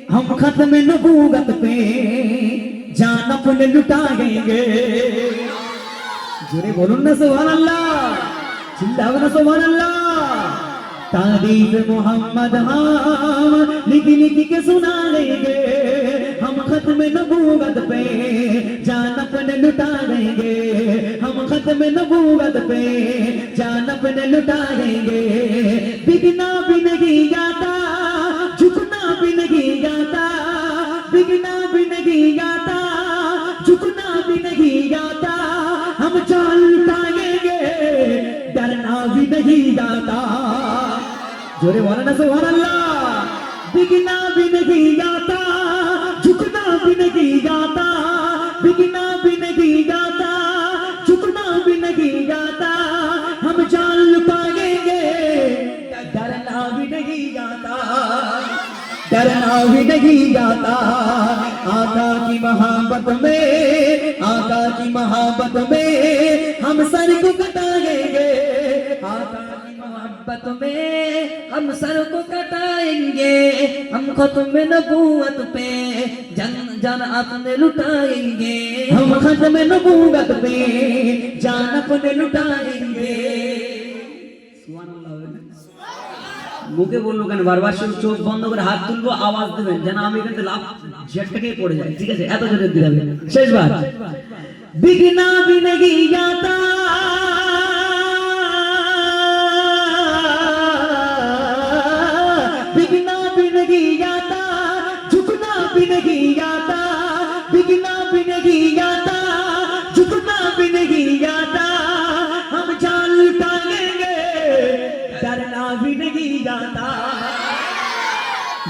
हम खत्म नबूवत पे जान अपने लुटाएंगे। जोरे बोलून ना सुभान अल्लाह, चिल्लाओ ना सुभान अल्लाह। तारीफ मोहम्मद हम लिख लिख के सुनाएंगे, हम खत्म नबूवत पे जान अपने लुटाएंगे। हम खत्म नबूवत पे जान अपने लुटाएंगे। बिगना भी नहीं आता, झुकना भी नहीं आता, बिगना भी नहीं आता, झुकना भी नहीं आता। हम चाल लुटाएंगे, डरना भी नहीं आता। जोरे बोला ना सुभान अल्लाह। बिगना भी नहीं आता, झुकना भी नहीं आता, बिगना भी नहीं आता, झुकना भी नहीं आता। हम जान लुटाएंगे, डरना भी नहीं आता, डरना भी नहीं आता। आका की मोहब्बत में, आका की मोहब्बत में हम सर को कटाएंगे। आका की मोहब्बत में हम सर को कटाएंगे। हम खत्म नबूवत पे जन जान अपने लुटाएंगे। हम खत्म नबूवत पे जान अपने लुटाएंगे। मुखे बोललो কেন বারবার শুধু চোখ বন্ধ করে হাত তুলবো, আওয়াজ দিবেন যেন আমি কিন্তু লাভ ঝটকে পড়ে যাই। ঠিক আছে, এত জোরে দিতে হবে। শেষবার बिगना भी नहीं आता, बिगना भी नहीं आता, झुकना भी नहीं आता, बिगना भी नहीं आता, झुकना भी नहीं आता। हम जान लुटाएंगे, डरना भी नहीं आता,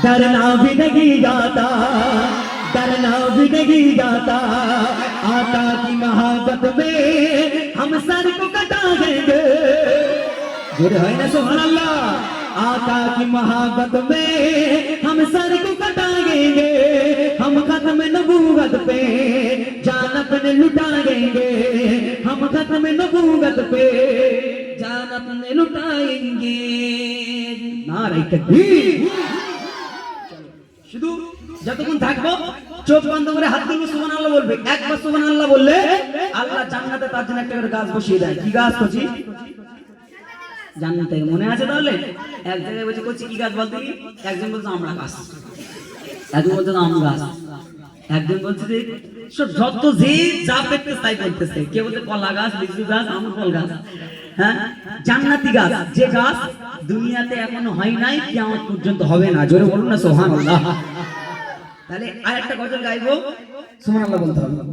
डरना भी नहीं आता, डरना भी नहीं आता। आका की मोहब्बत में हम सर को कटाएंगे। जोरे है ना सुभान अल्लाह। आका की मोहब्बत में हम सर को कटाएंगे। हम खत्म नबूवत पे जान अपने लुटाएंगे। हम खत्म नबूवत पे जान अपने लुटाएंगे। नारे तकबीर। শুধু যতক্ষণ থাকবো চোখ বন্ধ করে হাত তুলবো, সুবহানাল্লাহ বলবে। একবার সুবহানাল্লাহ বললে আল্লাহ জান্নাতে তার জন্য একটা করে গাছ বসিয়ে দেয়। কি গাছ কচি? জান্নাতে মনে আছে তাহলে? এক জায়গায় বসে কচি কি গাছ বলতে কি? একজন বলছে আমরা গাছ, একজন বলছে আম গাছ, একজন বলছে যে সব যত যে যা পেতেছে তাই বলতেছে। কেউ বলছে কলা গাছ, লিচু গাছ, আম ফল গাছ। হ্যাঁ, জান্নাতি গাছ, যে গাছ দুনিয়াতে এখনো হয় নাই, কিয়ামত পর্যন্ত হবে না। জোরে বলুন না সুবহানাল্লাহ। তাহলে আরেকটা গজল গাইবো, সুবহানাল্লাহ বলতে হবে।